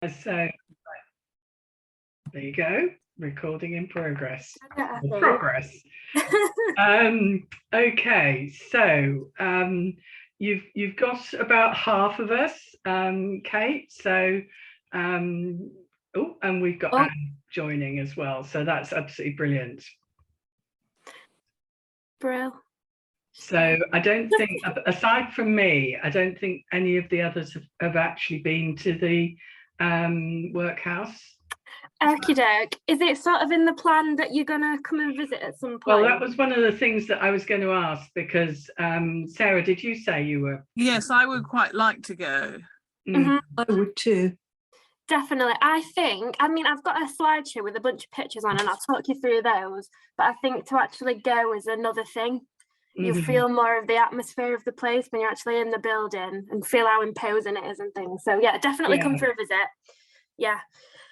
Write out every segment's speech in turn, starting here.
So there you go, recording in progress. Okay, so you've got about half of us, Kate. So and we've got Anne joining as well. So that's absolutely brilliant. Brill. So I don't think, aside from me, I don't think any of the others have actually been to the workhouse. Okie doke. Is it sort of in the plan that you're going to come and visit at some point? Well, that was one of the things that I was going to ask, because Sarah, did you say you were? Yes, I would quite like to go. Mm-hmm. I would too. Definitely. I mean, I've got a slideshow with a bunch of pictures on and I'll talk you through those, but I think to actually go is another thing. You feel more of the atmosphere of the place when you're actually in the building and feel how imposing it is and things. So yeah, definitely come for a visit. Yeah.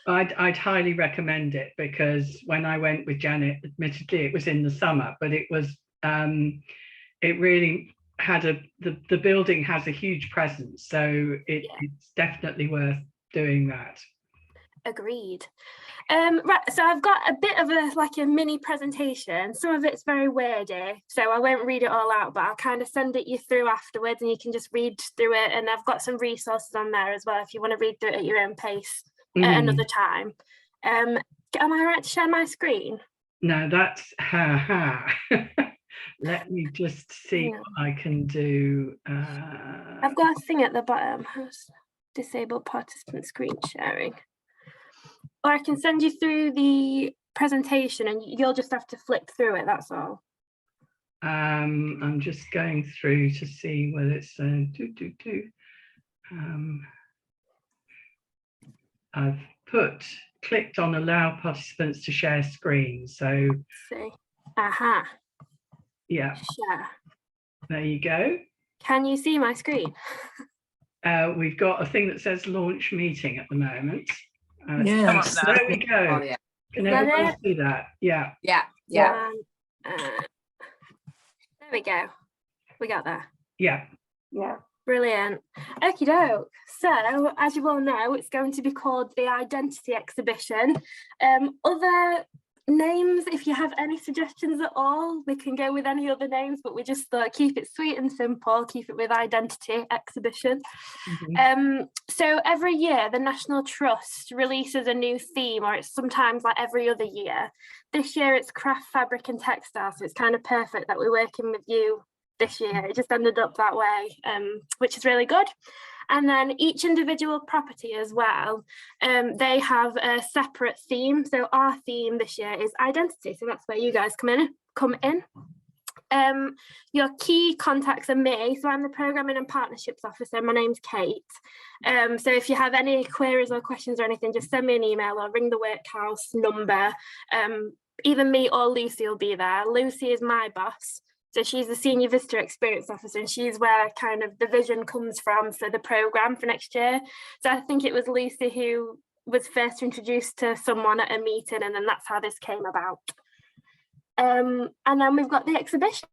I'd highly recommend it, because when I went with Janet, admittedly it was in the summer, but it was it really had the building has a huge presence, so it's definitely worth doing that. Agreed. Right, so I've got a bit of a mini presentation. Some of it's very wordy, so I won't read it all out, but I'll kind of send it you through afterwards and you can just read through it, and I've got some resources on there as well if you want to read through it at your own pace at another time. Am I right to share my screen? No, that's let me just see what I can do. I've got a thing at the bottom. Disable participant screen sharing. Or I can send you through the presentation and you'll just have to flip through it, that's all. I'm just going through to see whether it's I've clicked on allow participants to share screen. So see. Yeah. Share. There you go. Can you see my screen? We've got a thing that says launch meeting at the moment. Yes. There we go. Oh, yeah. Can everyone see that? Yeah. Yeah. There we go. We got there. Yeah. Yeah. Brilliant. Okie doke. So, as you all know, it's going to be called the Identity Exhibition. Other names, if you have any suggestions at all, we can go with any other names, but we just thought keep it sweet and simple, keep it with Identity Exhibition. So every year the National Trust releases a new theme, or it's sometimes like every other year. This year it's craft, fabric and textile, so it's kind of perfect that we're working with you this year. It just ended up that way, which is really good. And then each individual property as well, they have a separate theme. So our theme this year is identity. So that's where you guys come in. Your key contacts are me. So I'm the Programming and Partnerships Officer. My name's Kate. So if you have any queries or questions or anything, just send me an email or ring the workhouse number. Either me or Lucy will be there. Lucy is my boss. So she's the Senior Visitor Experience Officer, and she's where kind of the vision comes from for the programme for next year. So I think it was Lucy who was first introduced to someone at a meeting, and then that's how this came about. And then we've got the exhibition.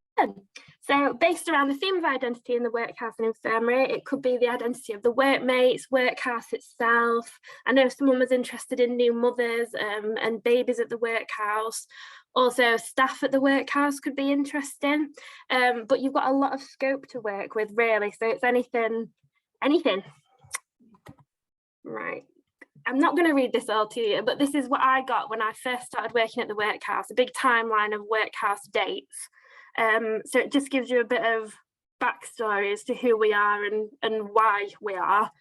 So based around the theme of identity in the workhouse and infirmary, it could be the identity of the workmates, workhouse itself. I know someone was interested in new mothers and babies at the workhouse. Also, staff at the workhouse could be interesting, but you've got a lot of scope to work with, really. So it's anything. Right. I'm not going to read this all to you, but this is what I got when I first started working at the workhouse, a big timeline of workhouse dates. So it just gives you a bit of backstory as to who we are and why we are.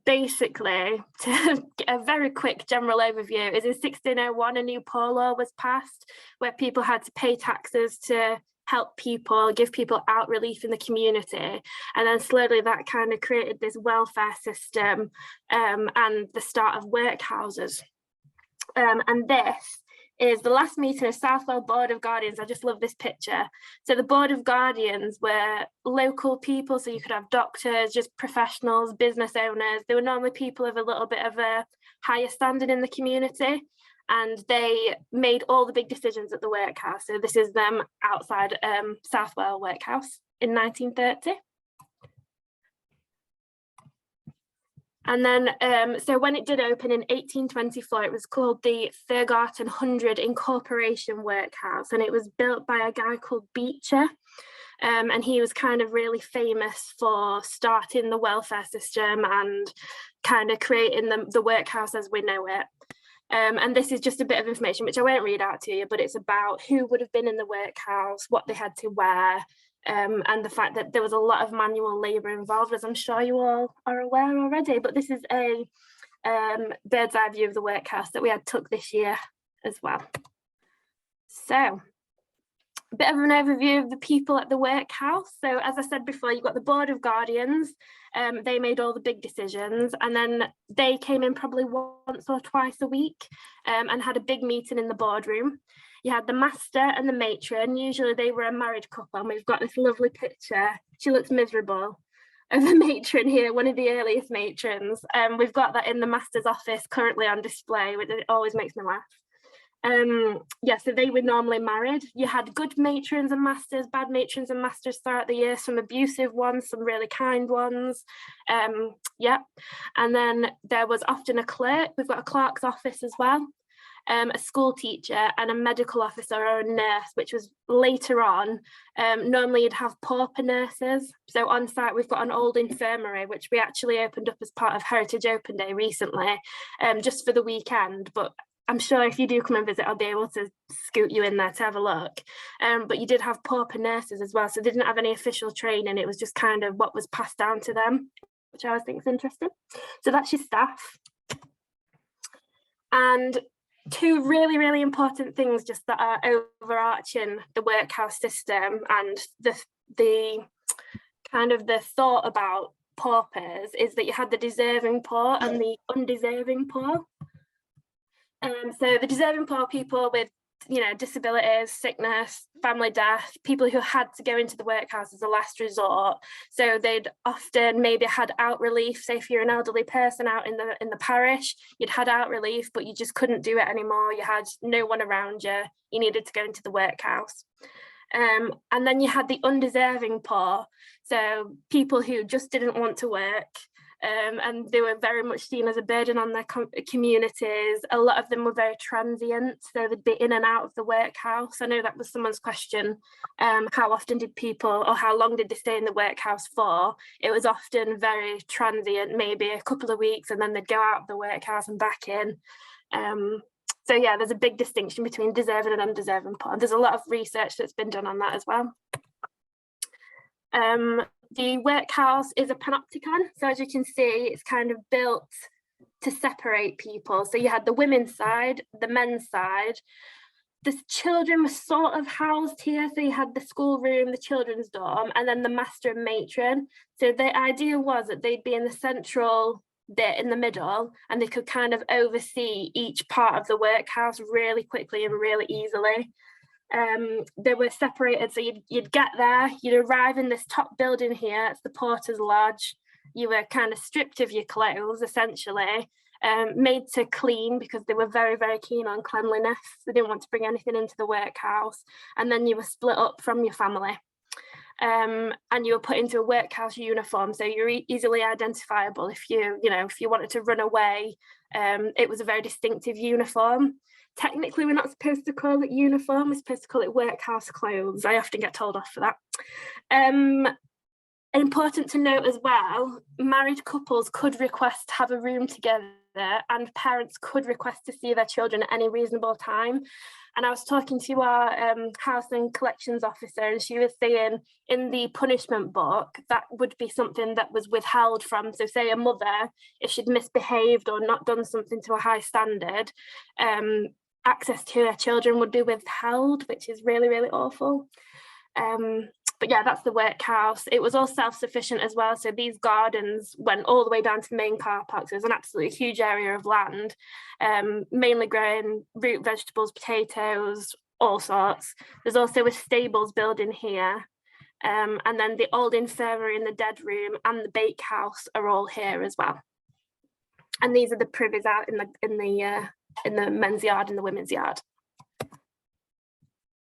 Basically, to get a very quick general overview, is in 1601 a new poor law was passed where people had to pay taxes to help people, give people out relief in the community, and then slowly that kind of created this welfare system and the start of workhouses. And this is the last meeting of Southwell Board of Guardians. I just love this picture. So the Board of Guardians were local people, so you could have doctors, just professionals, business owners. They were normally people of a little bit of a higher standing in the community, and they made all the big decisions at the workhouse. So this is them outside Southwell Workhouse in 1930. And then, so when it did open in 1824, it was called the Thurgarton 100 Incorporation Workhouse, and it was built by a guy called Beecher. And he was kind of really famous for starting the welfare system and kind of creating the workhouse as we know it. And this is just a bit of information, which I won't read out to you, but it's about who would have been in the workhouse, what they had to wear, and the fact that there was a lot of manual labour involved, as I'm sure you all are aware already. But this is a bird's eye view of the workhouse that we had took this year as well. So, a bit of an overview of the people at the workhouse. So as I said before, you've got the Board of Guardians. They made all the big decisions, and then they came in probably once or twice a week and had a big meeting in the boardroom. You had the master and the matron. Usually they were a married couple, and we've got this lovely picture. She looks miserable of the matron here, one of the earliest matrons. We've got that in the master's office currently on display, which always makes me laugh. Yeah, so they were normally married. You had good matrons and masters, bad matrons and masters throughout the year, some abusive ones, some really kind ones. Yeah, and then there was often a clerk. We've got a clerk's office as well, a school teacher and a medical officer or a nurse, which was later on. Normally you'd have pauper nurses. So on site we've got an old infirmary, which we actually opened up as part of Heritage Open Day recently, just for the weekend. But I'm sure if you do come and visit, I'll be able to scoot you in there to have a look. But you did have pauper nurses as well, so they didn't have any official training. It was just kind of what was passed down to them, which I always think is interesting. So that's your staff. And two really, really important things just that are overarching the workhouse system and the kind of the thought about paupers is that you had the deserving poor and the undeserving poor. So the deserving poor, people with, you know, disabilities, sickness, family death, people who had to go into the workhouse as a last resort. So they'd often maybe had out relief. Say if you're an elderly person out in the parish, you'd had out relief, but you just couldn't do it anymore. You had no one around you. You needed to go into the workhouse. And then you had the undeserving poor. So people who just didn't want to work. And they were very much seen as a burden on their communities. A lot of them were very transient, so they'd be in and out of the workhouse. I know that was someone's question. How often did people, or how long did they stay in the workhouse for? It was often very transient, maybe a couple of weeks, and then they'd go out of the workhouse and back in. So yeah, there's a big distinction between deserving and undeserving poor. There's a lot of research that's been done on that as well. The workhouse is a panopticon, so as you can see, it's kind of built to separate people. So you had the women's side, the men's side. The children were sort of housed here, so you had the schoolroom, the children's dorm, and then the master and matron. So the idea was that they'd be in the central bit in the middle, and they could kind of oversee each part of the workhouse really quickly and really easily. They were separated, so you'd get there, you'd arrive in this top building here, it's the porter's lodge. You were kind of stripped of your clothes essentially, made to clean because they were very, very keen on cleanliness. They didn't want to bring anything into the workhouse, and then you were split up from your family, and you were put into a workhouse uniform, so you're easily identifiable. If you wanted to run away, it was a very distinctive uniform. Technically, we're not supposed to call it uniform, we're supposed to call it workhouse clothes. I often get told off for that. Important to note as well, married couples could request to have a room together, and parents could request to see their children at any reasonable time. And I was talking to our house and collections officer, and she was saying in the punishment book that would be something that was withheld from, so say a mother, if she'd misbehaved or not done something to a high standard, access to her children would be withheld, which is really, really awful. But yeah, that's the workhouse. It was all self-sufficient as well. So these gardens went all the way down to the main car park. So it was an absolutely huge area of land, mainly growing root vegetables, potatoes, all sorts. There's also a stables building here. And then the old infirmary and the dead room and the bakehouse are all here as well. And these are the privies out in the men's yard and the women's yard.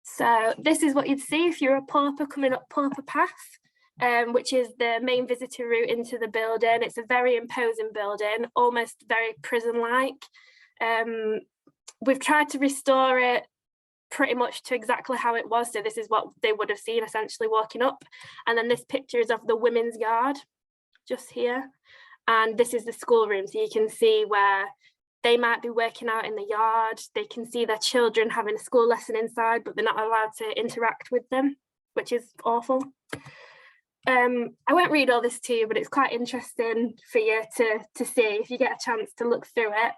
So this is what you'd see if you're a pauper coming up Pauper Path. which is the main visitor route into the building. It's a very imposing building, almost very prison-like. We've tried to restore it pretty much to exactly how it was. So this is what they would have seen essentially walking up. And then this picture is of the women's yard just here. And this is the schoolroom. So you can see where they might be working out in the yard. They can see their children having a school lesson inside, but they're not allowed to interact with them, which is awful. I won't read all this to you, but it's quite interesting for you to see if you get a chance to look through it.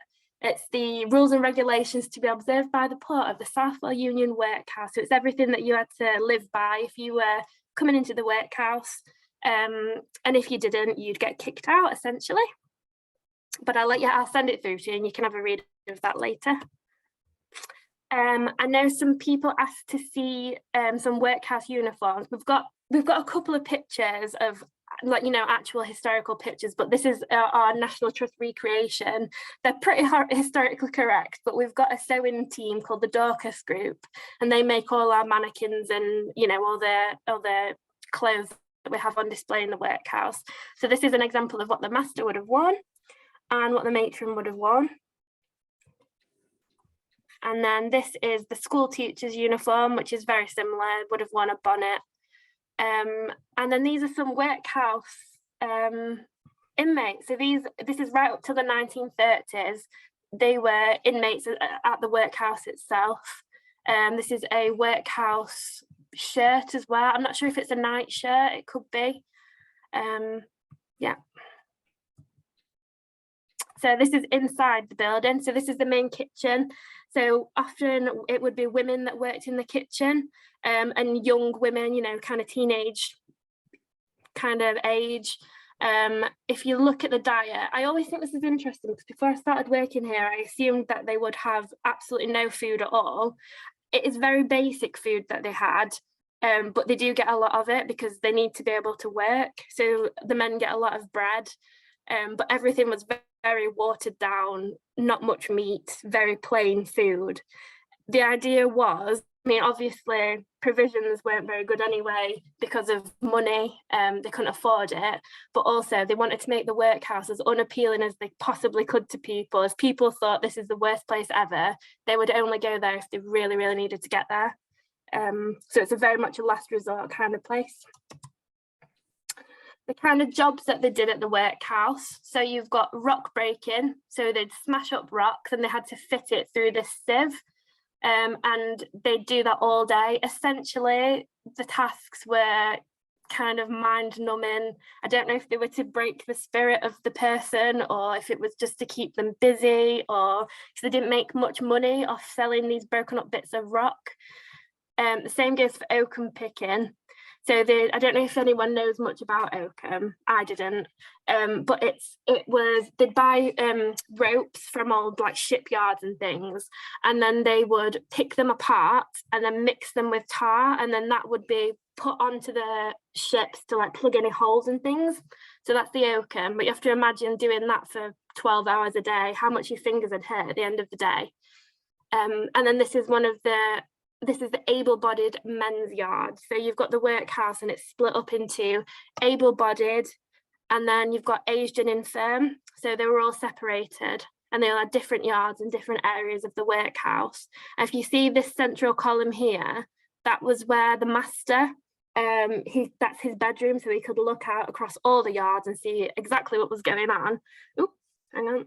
It's the rules and regulations to be observed by the port of the Southwell Union Workhouse. So it's everything that you had to live by if you were coming into the workhouse. And if you didn't, you'd get kicked out essentially. But I'll send it through to you and you can have a read of that later. I know some people asked to see some workhouse uniforms. We've got a couple of pictures of actual historical pictures, but this is our National Trust recreation. They're pretty historically correct, but we've got a sewing team called the Dorcas Group, and they make all our mannequins and all the clothes that we have on display in the workhouse. So this is an example of what the master would have worn and what the matron would have worn. And then this is the school teacher's uniform, which is very similar, would have worn a bonnet. And then these are some workhouse inmates. So this is right up to the 1930s. They were inmates at the workhouse itself. This is a workhouse shirt as well. I'm not sure if it's a night shirt, it could be. Yeah. So this is inside the building. So this is the main kitchen. So often it would be women that worked in the kitchen and young women, kind of teenage kind of age. If you look at the diet, I always think this is interesting because before I started working here, I assumed that they would have absolutely no food at all. It is very basic food that they had, but they do get a lot of it because they need to be able to work. So the men get a lot of bread, but everything was very watered down, not much meat, very plain food. The idea was, obviously provisions weren't very good anyway because of money, they couldn't afford it, but also they wanted to make the workhouse as unappealing as they possibly could to people. If people thought this is the worst place ever, they would only go there if they really, really needed to get there. So it's a very much a last resort kind of place. The kind of jobs that they did at the workhouse. So you've got rock breaking. So they'd smash up rocks and they had to fit it through this sieve. And they'd do that all day. Essentially, the tasks were kind of mind numbing. I don't know if they were to break the spirit of the person or if it was just to keep them busy or because they didn't make much money off selling these broken up bits of rock. The same goes for oakum picking. So I don't know if anyone knows much about oakum. I didn't, but they'd buy ropes from old shipyards and things, and then they would pick them apart and then mix them with tar, and then that would be put onto the ships to plug any holes and things. So that's the oakum, but you have to imagine doing that for 12 hours a day, how much your fingers would hurt at the end of the day. And then this is the able-bodied men's yard. So you've got the workhouse and it's split up into able-bodied, and then you've got aged and infirm. So they were all separated and they all had different yards and different areas of the workhouse. And if you see this central column here, that was where the master, that's his bedroom, so he could look out across all the yards and see exactly what was going on. Ooh, hang on.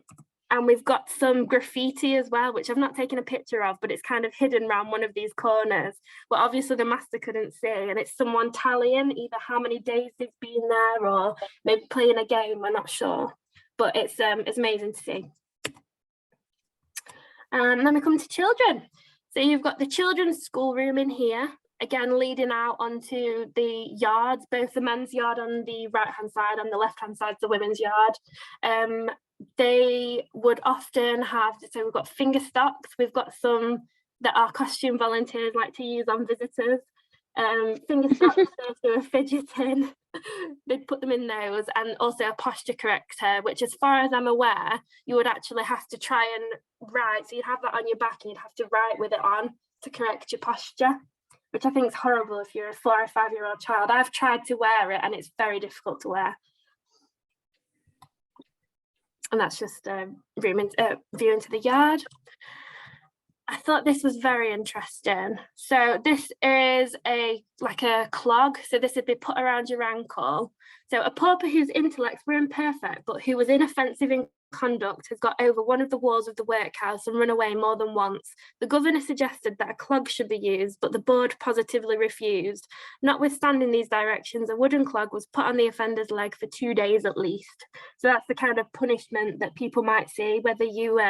And we've got some graffiti as well, which I've not taken a picture of, but it's kind of hidden around one of these corners. But obviously the master couldn't see, and it's someone tallying either how many days they've been there or maybe playing a game, we're not sure. But it's amazing to see. And then we come to children. So you've got the children's schoolroom in here, again leading out onto the yards, both the men's yard on the right-hand side and the left-hand side, the women's yard. They would often have, so we've got finger stocks, we've got some that our costume volunteers like to use on visitors. Finger stocks, those who are fidgeting, they'd put them in those, and also a posture corrector, which as far as I'm aware, you would actually have to try and write, so you'd have that on your back and you'd have to write with it on to correct your posture, which I think is horrible if you're a 4 or 5-year-old child. I've tried to wear it and it's very difficult to wear. And that's just a view into the yard. I thought this was very interesting. So this is like a clog. So this would be put around your ankle. So a pauper whose intellects were imperfect, but who was inoffensive in conduct, has got over one of the walls of the workhouse and run away more than once. The governor suggested that a clog should be used, but the board positively refused. Notwithstanding these directions, a wooden clog was put on the offender's leg for 2 days at least. So that's the kind of punishment that people might see, whether you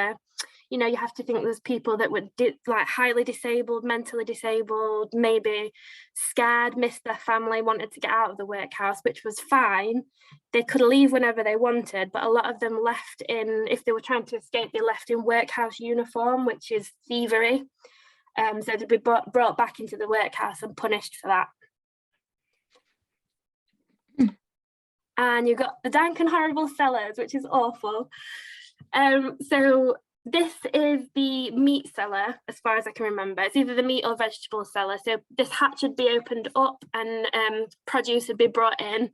you know, you have to think there's people that were like highly disabled, mentally disabled, maybe scared, missed their family, wanted to get out of the workhouse, which was fine. They could leave whenever they wanted, but a lot of them left in, if they were trying to escape, they left in workhouse uniform, which is thievery. So they'd be brought back into the workhouse and punished for that. And you've got the dank and horrible cellars, which is awful. So this is the meat cellar, as far as I can remember. It's either the meat or vegetable cellar. So this hatch would be opened up and produce would be brought in.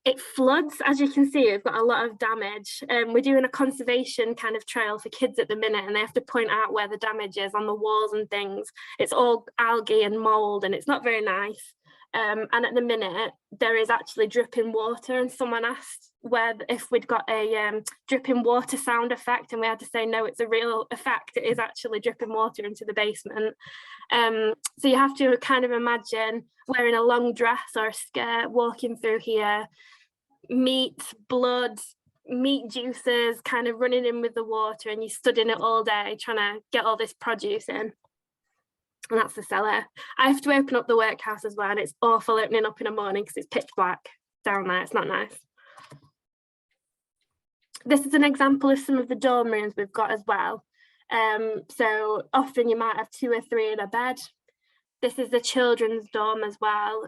It floods, as you can see, we've got a lot of damage. We're doing a conservation kind of trail for kids at the minute, and they have to point out where the damage is on the walls and things. It's all algae and mold, and it's not very nice. And at the minute, there is actually dripping water, and someone asked if we'd got a dripping water sound effect, and we had to say, no, it's a real effect. It is actually dripping water into the basement. So you have to kind of imagine wearing a long dress or a skirt, walking through here, meat, blood, meat juices kind of running in with the water, and you stood in it all day trying to get all this produce in. And that's the cellar. I have to open up the workhouse as well, and it's awful opening up in the morning because it's pitch black down there. It's not nice. This is an example of some of the dorm rooms we've got as well. So often you might have 2 or 3 in a bed. This is the children's dorm as well.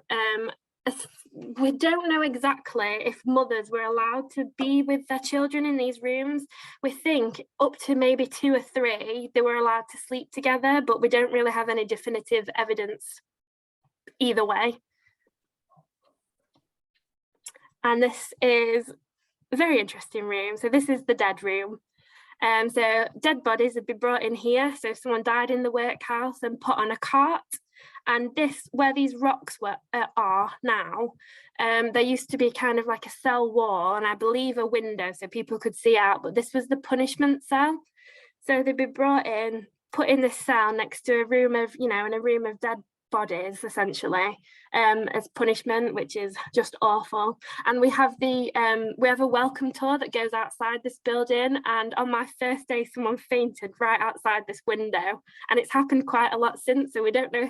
We don't know exactly if mothers were allowed to be with their children in these rooms. We think up to maybe 2 or 3 they were allowed to sleep together, but we don't really have any definitive evidence either way. And this is a very interesting room. So this is the dead room. So dead bodies would be brought in here. So someone died in the workhouse and put on a cart. And this, where these rocks are now, there used to be kind of like a cell wall, and I believe a window so people could see out, but this was the punishment cell. So they'd be brought in, put in this cell next to a room of, you know, in a room of dead bodies, essentially, as punishment, which is just awful. And we have a welcome tour that goes outside this building, and on my first day someone fainted right outside this window, and it's happened quite a lot since, so we don't know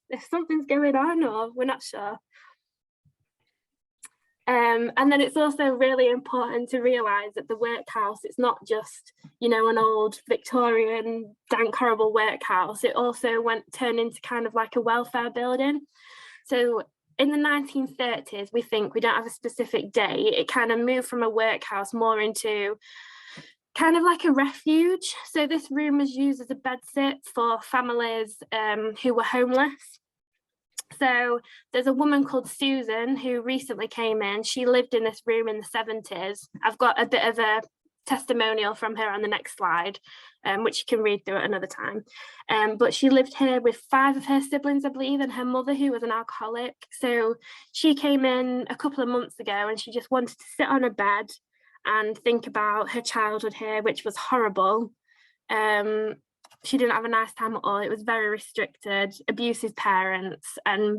if something's going on, or we're not sure. And then it's also really important to realise that the workhouse, it's not just, you know, an old Victorian dank horrible workhouse. It also turned into kind of like a welfare building. So in the 1930s, we think, we don't have a specific date, it kind of moved from a workhouse more into kind of like a refuge. So this room was used as a bedsit for families who were homeless. So there's a woman called Susan who recently came in. She lived in this room in the 70s. I've got a bit of a testimonial from her on the next slide, which you can read through at another time. But she lived here with 5 of her siblings, I believe, and her mother, who was an alcoholic. So she came in a couple of months ago, and she just wanted to sit on a bed and think about her childhood here, which was horrible. She didn't have a nice time at all. It was very restricted, abusive parents,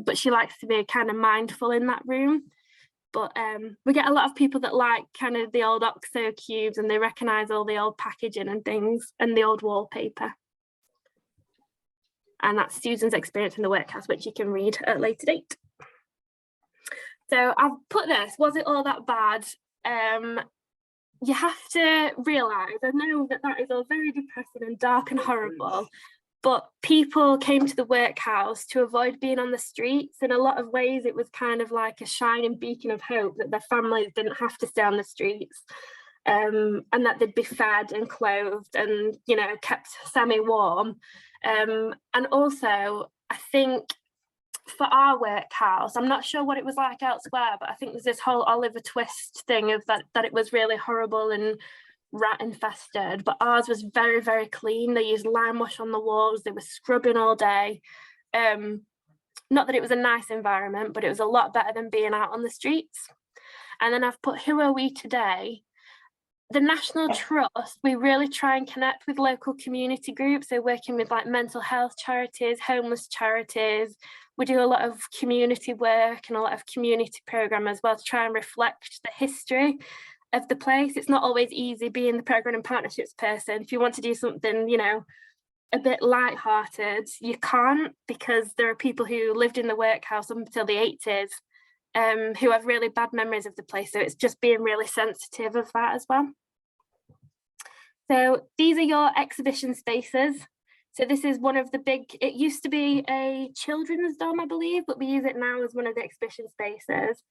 but she likes to be kind of mindful in that room. But we get a lot of people that like kind of the old OXO cubes, and they recognise all the old packaging and things and the old wallpaper. And that's Susan's experience in the workhouse, which you can read at a later date. So I've put this, was it all that bad? You have to realise, I know that is all very depressing and dark and horrible, but people came to the workhouse to avoid being on the streets. In a lot of ways, it was kind of like a shining beacon of hope that their families didn't have to stay on the streets, and that they'd be fed and clothed and, you know, kept semi-warm. And also, I think for our workhouse, I'm not sure what it was like elsewhere, but I think there's this whole Oliver Twist thing of that it was really horrible and rat infested, but ours was very, very clean. They used lime wash on the walls, they were scrubbing all day. Not that it was a nice environment, but it was a lot better than being out on the streets. And then I've put, who are we today? The National Trust, we really try and connect with local community groups. So working with like mental health charities, homeless charities. We do a lot of community work and a lot of community program as well to try and reflect the history of the place. It's not always easy being the program and partnerships person. If you want to do something, you know, a bit light-hearted, you can't, because there are people who lived in the workhouse up until the 80s who have really bad memories of the place. So it's just being really sensitive of that as well. So these are your exhibition spaces. So this is one of the big, it used to be a children's dorm, I believe, but we use it now as one of the exhibition spaces.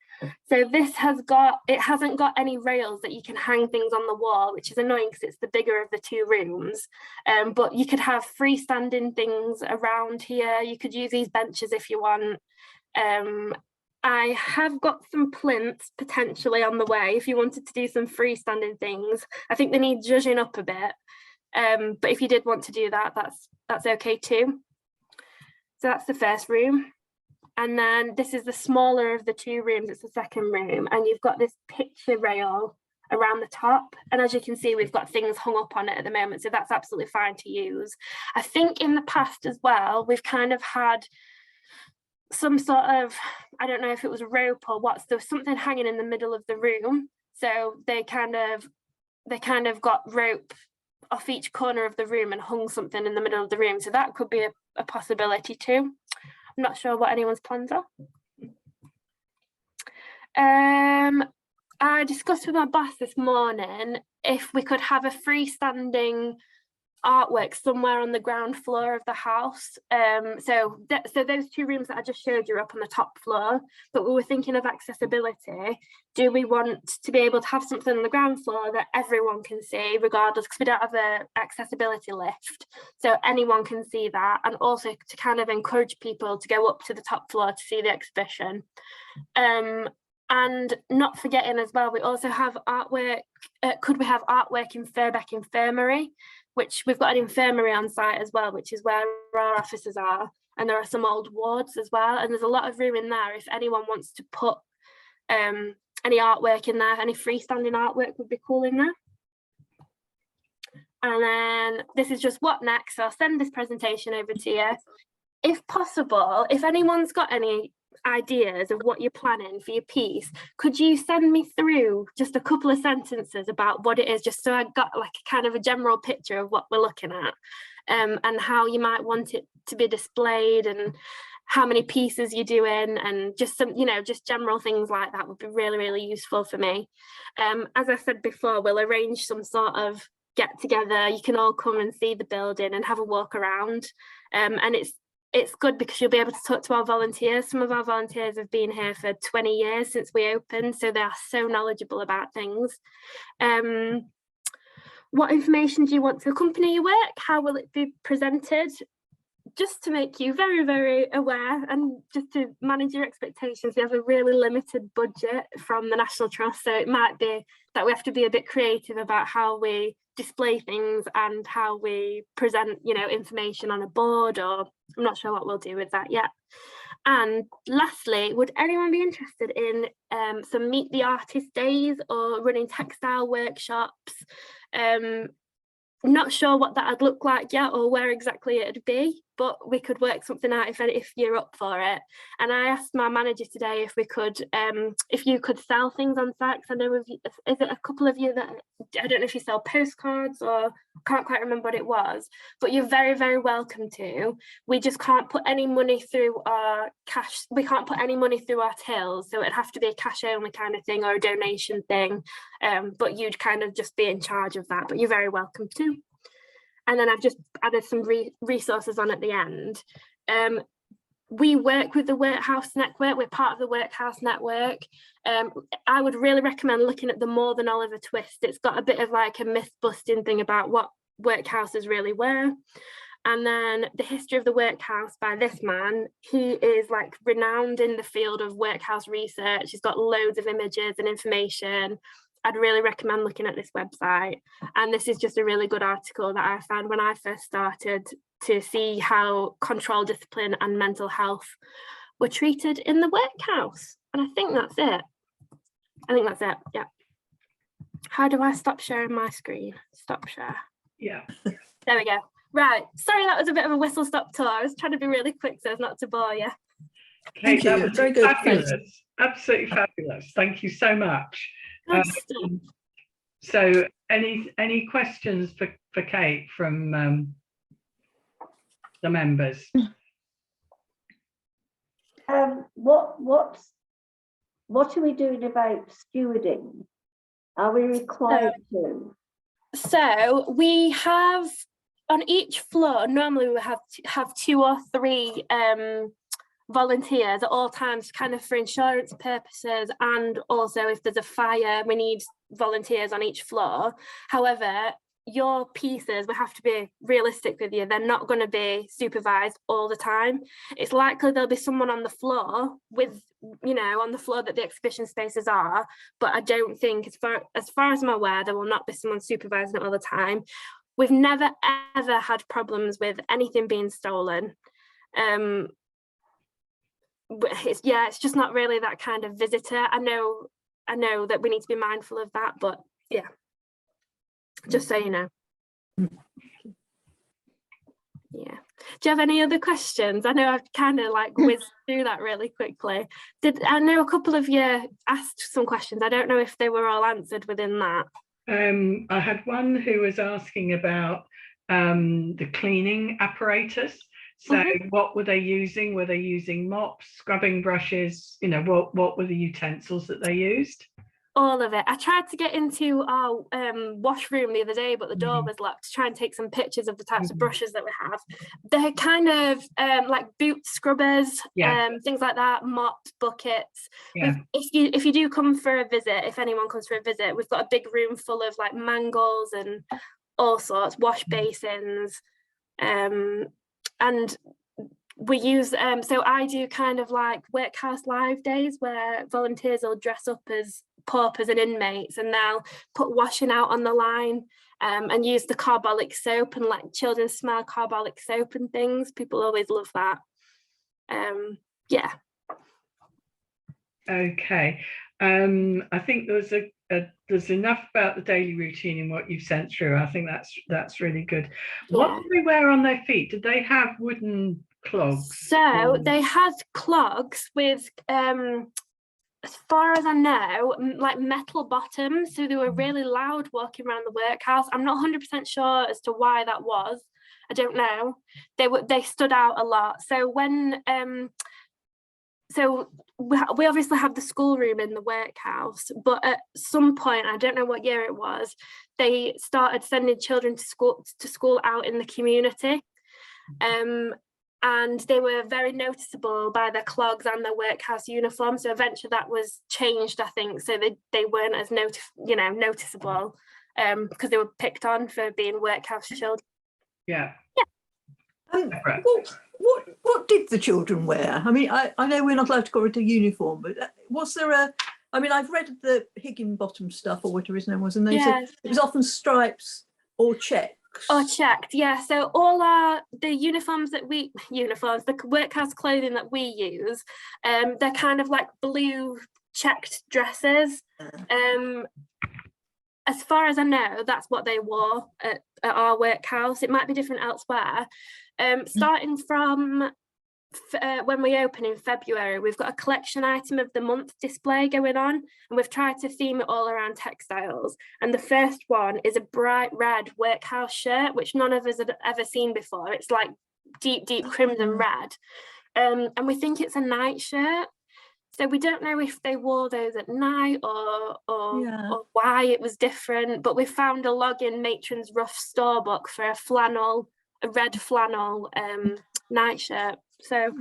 So this has got, it hasn't got any rails that you can hang things on the wall, which is annoying because it's the bigger of the two rooms. But you could have freestanding things around here. You could use these benches if you want. I have got some plinths potentially on the way if you wanted to do some freestanding things. I think they need zhuzhing up a bit. But if you did want to do that, that's okay too. So that's the first room. And then this is the smaller of the two rooms, it's the second room. And you've got this picture rail around the top. And as you can see, we've got things hung up on it at the moment. So that's absolutely fine to use. I think in the past as well, we've kind of had some sort of, I don't know if it was rope or what, there was something hanging in the middle of the room. So they kind of got rope off each corner of the room and hung something in the middle of the room. So that could be a possibility too. I'm not sure what anyone's plans are. I discussed with my boss this morning if we could have a freestanding artwork somewhere on the ground floor of the house. So those two rooms that I just showed you are up on the top floor, but we were thinking of accessibility. Do we want to be able to have something on the ground floor that everyone can see regardless, because we don't have an accessibility lift, so anyone can see that, and also to kind of encourage people to go up to the top floor to see the exhibition. And not forgetting as well, we also have artwork. Could we have artwork in Furbeck Infirmary, which we've got an infirmary on site as well, which is where our offices are. And there are some old wards as well. And there's a lot of room in there if anyone wants to put any artwork in there. Any freestanding artwork would be cool in there. And then this is just what next. So I'll send this presentation over to you. If possible, if anyone's got any ideas of what you're planning for your piece, could you send me through just a couple of sentences about what it is, just so I got like a kind of a general picture of what we're looking at, and how you might want it to be displayed and how many pieces you're doing, and just some, you know, just general things like that would be really, really useful for me. As I said before, we'll arrange some sort of get together. You can all come and see the building and have a walk around, and it's good because you'll be able to talk to our volunteers. Some of our volunteers have been here for 20 years since we opened, so they are so knowledgeable about things. What information do you want to accompany your work? How will it be presented? Just to make you very, very aware, and just to manage your expectations, we have a really limited budget from the National Trust, so it might be that we have to be a bit creative about how we display things and how we present, you know, information on a board, or I'm not sure what we'll do with that yet. And lastly, would anyone be interested in some Meet the Artist days or running textile workshops? Not sure what that'd look like yet or where exactly it'd be, but we could work something out if you're up for it. And I asked my manager today if we could, if you could sell things on site. I know, is it a couple of you that, I don't know if you sell postcards, or can't quite remember what it was, but you're very, very welcome to. We just can't put any money through our cash. We can't put any money through our tills. So it'd have to be a cash only kind of thing or a donation thing. But you'd kind of just be in charge of that, but you're very welcome to. And then I've just added some resources on at the end. We work with the Workhouse Network. We're part of the Workhouse Network. I would really recommend looking at the More Than Oliver Twist. It's got a bit of like a myth busting thing about what workhouses really were. And then the history of the workhouse by this man. He is like renowned in the field of workhouse research. He's got loads of images and information. I'd really recommend looking at this website. And this is just a really good article that I found when I first started, to see how control, discipline and mental health were treated in the workhouse. And I think that's it. Yeah. How do I stop sharing my screen? Stop share. Yeah. There we go. Right. Sorry, that was a bit of a whistle stop tour. I was trying to be really quick so as not to bore you. Thank you. Very good. Fabulous. Absolutely fabulous. Thank you so much. Good stuff. So any questions for Kate from the members? What are we doing about stewarding? Are we required to? So we have on each floor, normally we have 2 or 3 volunteers at all times, kind of for insurance purposes, and also if there's a fire, we need volunteers on each floor. However, your pieces, we have to be realistic with you, they're not going to be supervised all the time. It's likely there'll be someone on the floor with, on the floor that the exhibition spaces are, but I don't think, as far as I'm aware, there will not be someone supervising it all the time. We've never ever had problems with anything being stolen. But it's just not really that kind of visitor. I know that we need to be mindful of that, but yeah, just so you know. Yeah. Do you have any other questions? I know I've kind of like whizzed through that really quickly. I know a couple of you asked some questions. I don't know if they were all answered within that. I had one who was asking about the cleaning apparatus. So what were they using? Were they using mops, scrubbing brushes? What were the utensils that they used? All of it. I tried to get into our washroom the other day, but the door was locked, to try and take some pictures of the types of brushes that we have. They're kind of like boot scrubbers, things like that, mops, buckets. Yeah. If you do come for a visit, if anyone comes for a visit, we've got a big room full of like mangles and all sorts, wash basins. And we use, so I do kind of like workhouse live days where volunteers will dress up as paupers and inmates, and they'll put washing out on the line and use the carbolic soap and let children smell carbolic soap and things. People always love that. Yeah. Okay. I think there's enough about the daily routine in what you've sent through. I think that's really good. Yeah. What did they wear on their feet? Did they have wooden clogs? So they had clogs with, as far as I know, like metal bottoms. So they were really loud walking around the workhouse. I'm not 100% sure as to why that was. I don't know. They stood out a lot. So when so we obviously have the schoolroom in the workhouse, but at some point, I don't know what year it was, they started sending children to school out in the community. And they were very noticeable by their clogs and their workhouse uniform. So eventually that was changed, I think, so they weren't as noticeable because they were picked on for being workhouse children. Yeah. What did the children wear? I mean, I know we're not allowed to go into uniform, but was there I've read the Higginbottom stuff or whatever his name was, and they said it was often stripes or checks. Or checked, yeah. So all the uniforms, the workhouse clothing that we use, they're kind of like blue checked dresses. As far as I know, that's what they wore at our workhouse. It might be different elsewhere. Starting from when we open in February, we've got a collection item of the month display going on, and we've tried to theme it all around textiles. And the first one is a bright red workhouse shirt, which none of us had ever seen before. It's like deep crimson red, and we think it's a night shirt. So we don't know if they wore those at night or why it was different, but we found a login Matron's Rough store book for a red flannel night shirt. So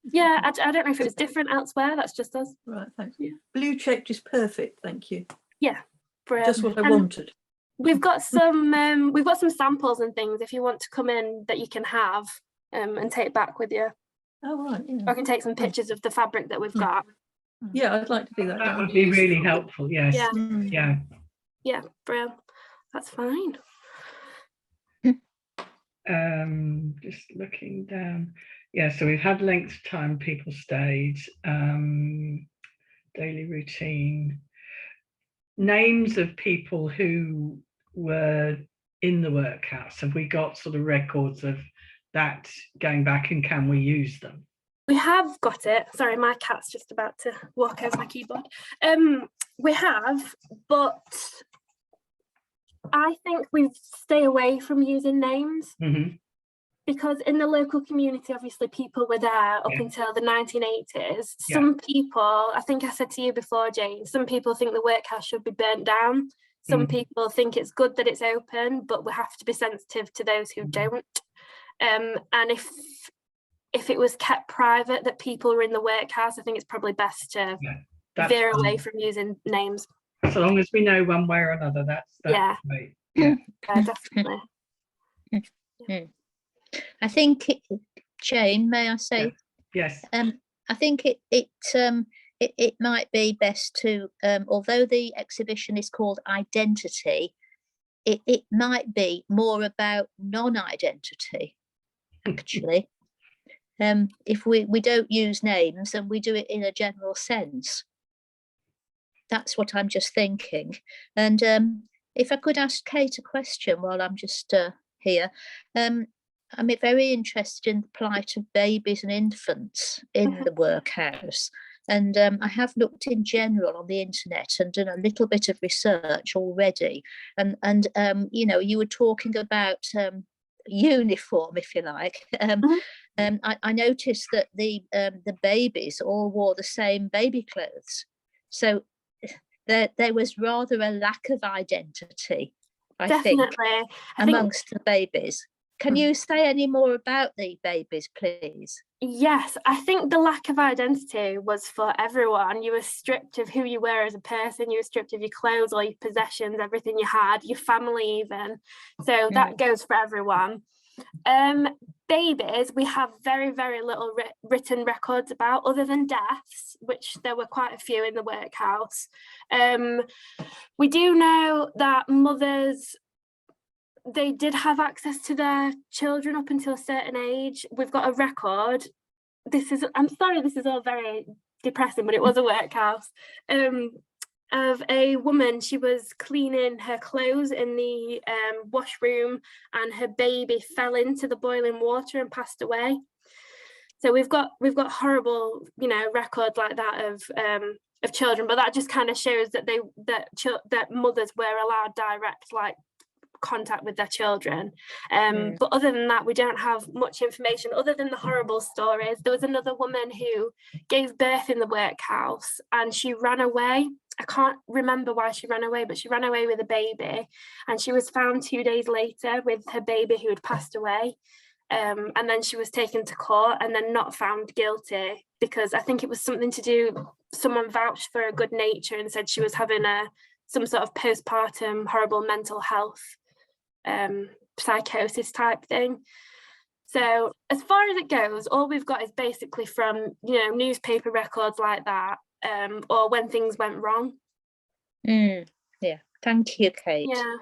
yeah, I don't know if it was different elsewhere. That's just us. Right, thanks. Yeah. Blue checked is perfect, thank you. Yeah, just what I wanted. We've got some samples and things if you want to come in that you can have and take back with you. Oh, right. Yeah. Or I can take some pictures of the fabric that we've got. Yeah, I'd like to do that. That would be really helpful. Yes. Yeah. Yeah. Yeah, brilliant. That's fine. Just looking down. Yeah, so we've had length of time people stayed, daily routine, names of people who were in the workhouse. Have we got sort of records of that going back, and can we use them? We have got it. Sorry, my cat's just about to walk over my keyboard. We have, but I think we stay away from using names. Mm-hmm. Because in the local community, obviously people were there up until the 1980s. Some people, I think I said to you before, Jane, some people think the workhouse should be burnt down. Some people think it's good that it's open, but we have to be sensitive to those who don't. And if it was kept private that people were in the workhouse, I think it's probably best to veer away from using names. So long as we know one way or another, that's great. Yeah, definitely. I think, Jane, may I say? Yes. I think it might be best to, although the exhibition is called Identity, it might be more about non-identity, actually. If we don't use names and we do it in a general sense. That's what I'm just thinking. And if I could ask Kate a question while I'm just here. I'm very interested in the plight of babies and infants in the workhouse. And I have looked in general on the internet and done a little bit of research already. And you know, you were talking about uniform, if you like. I noticed that the babies all wore the same baby clothes. So there was rather a lack of identity, I think, amongst the babies. Can you say any more about the babies, please? Yes, I think the lack of identity was for everyone. You were stripped of who you were as a person. You were stripped of your clothes, all your possessions, everything you had, your family even. So that goes for everyone. Babies, we have very, very little written records about, other than deaths, which there were quite a few in the workhouse. We do know that mothers, they did have access to their children up until a certain age. We've got a record. I'm sorry, this is all very depressing, but it was a workhouse, of a woman. She was cleaning her clothes in the washroom, and her baby fell into the boiling water and passed away. So we've got horrible, you know, records like that of children, but that just kind of shows that that mothers were allowed direct contact with their children. But other than that, we don't have much information other than the horrible stories. There was another woman who gave birth in the workhouse and she ran away. I can't remember why she ran away, but she ran away with a baby, and she was found 2 days later with her baby who had passed away. And then she was taken to court and then not found guilty, because I think it was something to do, someone vouched for her good nature and said she was having some sort of postpartum horrible mental health psychosis type thing. So as far as it goes, all we've got is basically from, you know, newspaper records like that, or when things went wrong. Yeah, thank you, Kate. Yeah.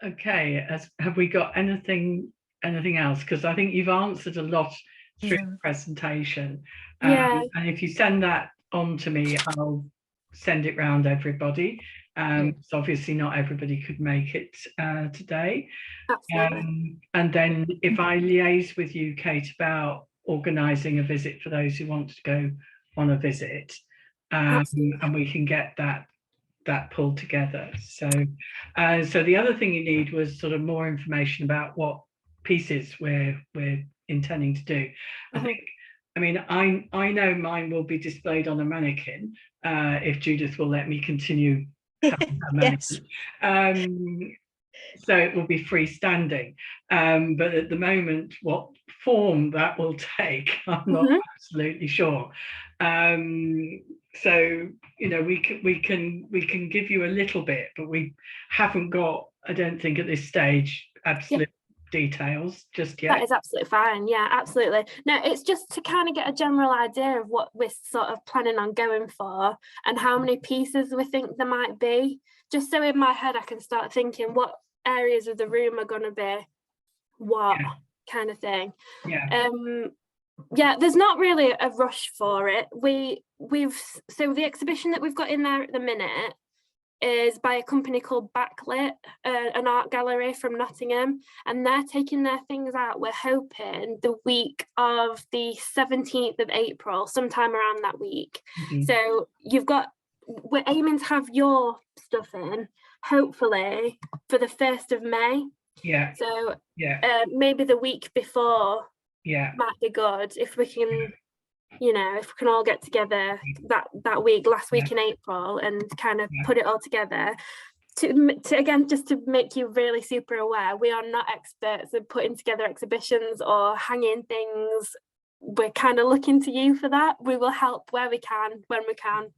Okay, have we got anything else? Because I think you've answered a lot through the presentation. And if you send that on to me, I'll send it round everybody. So obviously not everybody could make it today. And then if I liaise with you, Kate, about organising a visit for those who want to go on a visit, and we can get that pulled together. So the other thing you need was sort of more information about what pieces we're intending to do. I know mine will be displayed on a mannequin, if Judith will let me continue having that mannequin. So it will be freestanding, but at the moment what form that will take, I'm not absolutely sure. So, you know, we can give you a little bit, but we haven't got, I don't think at this stage, absolute details just yet. That is absolutely fine. Yeah, absolutely. No, it's just to kind of get a general idea of what we're sort of planning on going for and how many pieces we think there might be. Just so in my head I can start thinking what areas of the room are going to be what kind of thing. Yeah, there's not really a rush for it. So the exhibition that we've got in there at the minute is by a company called Backlit, an art gallery from Nottingham, and they're taking their things out, we're hoping, the week of the 17th of April, sometime around that week. So we're aiming to have your stuff in, hopefully, for the 1st of May. So maybe the week before might be good if we can, you know, if we can all get together that week, last week in April, and kind of put it all together. To again, just to make you really super aware, we are not experts at putting together exhibitions or hanging things. We're kind of looking to you for that. We will help where we can, when we can.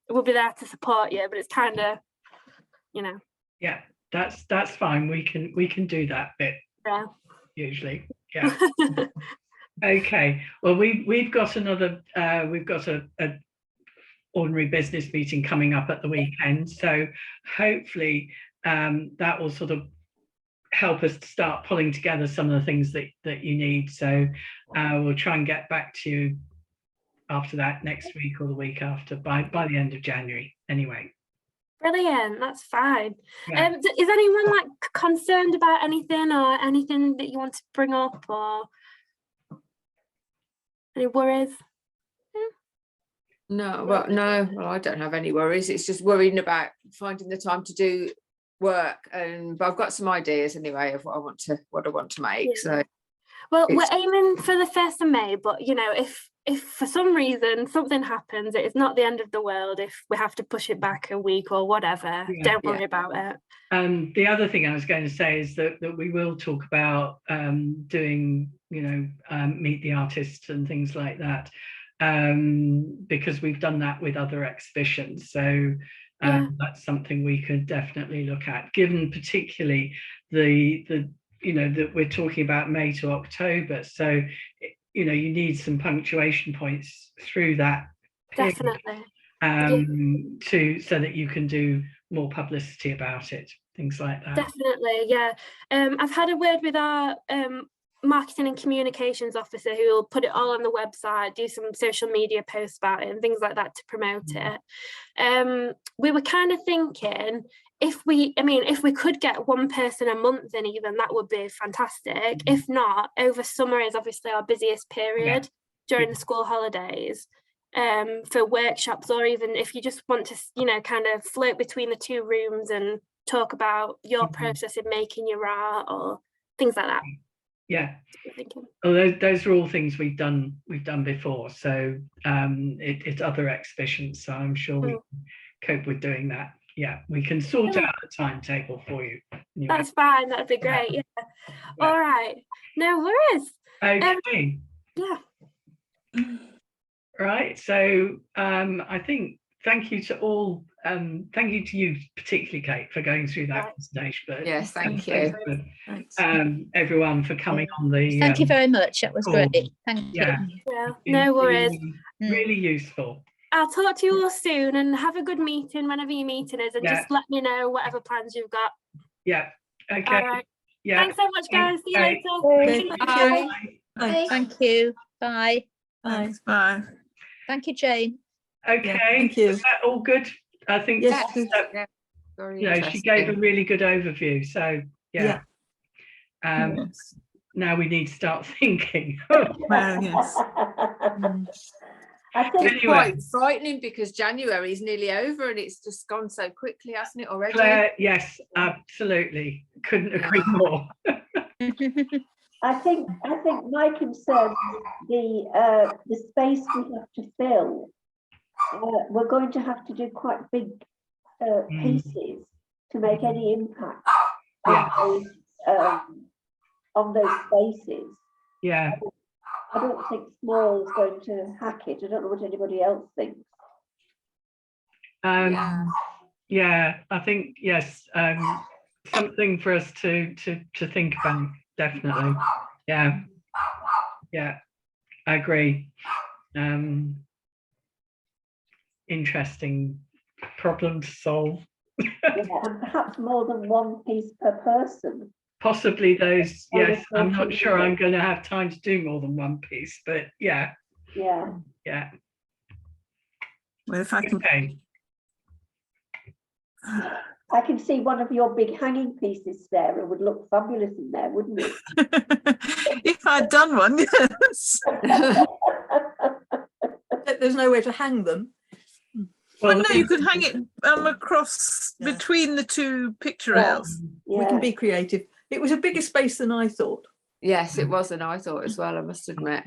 We'll be there to support you, but it's kind of, you know. Yeah, that's fine. We can do that bit. Yeah. Usually. Yeah. Okay. Well, we've got another. We've got a ordinary business meeting coming up at the weekend. So hopefully that will sort of help us to start pulling together some of the things that you need. So we'll try and get back to you after that, next week or the week after, by the end of January anyway. Brilliant, that's fine. Is anyone like concerned about anything or anything that you want to bring up, or any worries? No, well, I don't have any worries. It's just worrying about finding the time to do work, but I've got some ideas anyway of what I want to make. So, well, we're aiming for the 1st of May, but you know, if for some reason something happens, it is not the end of the world if we have to push it back a week or whatever. Don't worry about it. The other thing I was going to say is that we will talk about doing, you know, meet the artists and things like that, because we've done that with other exhibitions. So that's something we could definitely look at, given particularly the you know, that we're talking about May to October. So, you know, you need some punctuation points through that period, definitely, so that you can do more publicity about it, things like that. Definitely, yeah. I've had a word with our marketing and communications officer, who will put it all on the website, do some social media posts about it and things like that to promote it. We were kind of thinking, if we could get one person a month in, even, that would be fantastic. If not, over summer is obviously our busiest period during the school holidays, for workshops, or even if you just want to, you know, kind of float between the two rooms and talk about your process in making your art or things like that. Well, those are all things we've done before, so it's other exhibitions, so I'm sure we can cope with doing that. We can sort out a timetable for you anyway. That's fine, that'd be great. All right, no worries. Okay. Right, so I think thank you to all, thank you to you particularly, Kate, for going through that presentation. But yes, thank you. Everyone for coming on the thank you very much, that was great. Thank you. No worries. Really useful. I'll talk to you all soon, and have a good meeting whenever your meeting is, and just let me know whatever plans you've got. Okay. All right. Thanks so much, guys. See you later. Bye. Thank you. Bye. Thanks. Bye. Thank you, Jane. Okay. Thank you. Is that all good? I think you know, she gave a really good overview. So now we need to start thinking. Well, yes. I think It's quite frightening because January is nearly over and it's just gone so quickly, hasn't it, already? Claire, yes, absolutely. Couldn't agree more. I think my concern is the space we have to fill. We're going to have to do quite big pieces to make any impact on those spaces. Yeah. I don't think small is going to hack it. I don't know what anybody else thinks. Yeah. Yeah, I think yes, something for us to think about, definitely. Yeah, yeah, I agree. Interesting problem to solve. Yeah, and perhaps more than one piece per person. Possibly those, I was yes. I'm not thinking sure that. I'm going to have time to do more than one piece, but yeah, Yeah. yeah. Well, if I can, Okay. I can see one of your big hanging pieces, Sarah, would look fabulous in there, wouldn't it? if I'd done one, yes. There's nowhere to hang them. Well, no, the you big- could hang it across Yeah. between the two picture Yeah. rails. We Yeah. can be creative. It was a bigger space than I thought. Yes, it was, and I thought as well, I must admit.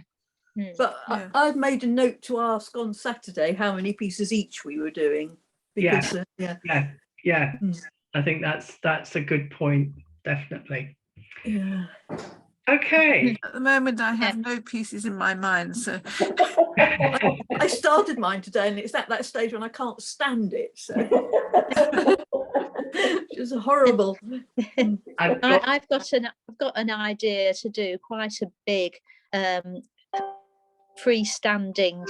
But Yeah. I've made a note to ask on Saturday how many pieces each we were doing. Because, yeah. Yeah. Mm. I think that's a good point, definitely. Yeah. Okay. At the moment, I have no pieces in my mind, so I started mine today and it's at that stage when I can't stand it. So it's just horrible. I've got, I've got an idea to do quite a big freestanding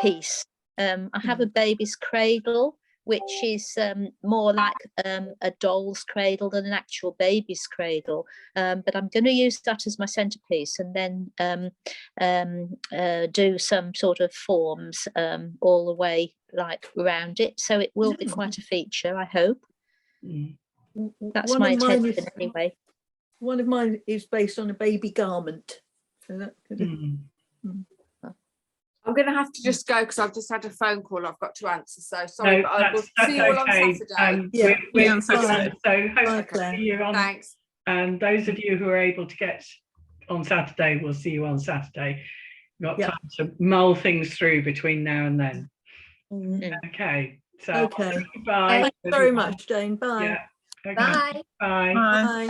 piece. I have a baby's cradle, which is more like a doll's cradle than an actual baby's cradle. But I'm going to use that as my centerpiece, and then do some sort of forms all the way like around it. So it will be quite a feature, I hope. That's One my of mine intention is- anyway. One of mine is based on a baby garment. So that could have, I'm going to have to just go because I've just had a phone call I've got to answer. So sorry, no, but I will that's see you all on okay. Saturday. Yeah. We're on Saturday. so hopefully Bye, Claire. see you on. Thanks. And those of you who are able to get on Saturday, we'll see you on Saturday. We've got Yeah. time to mull things through between now and then. Okay. So Okay. bye. Thanks very much, Jane. Bye. Yeah. Okay. Bye. Bye. Bye. Bye.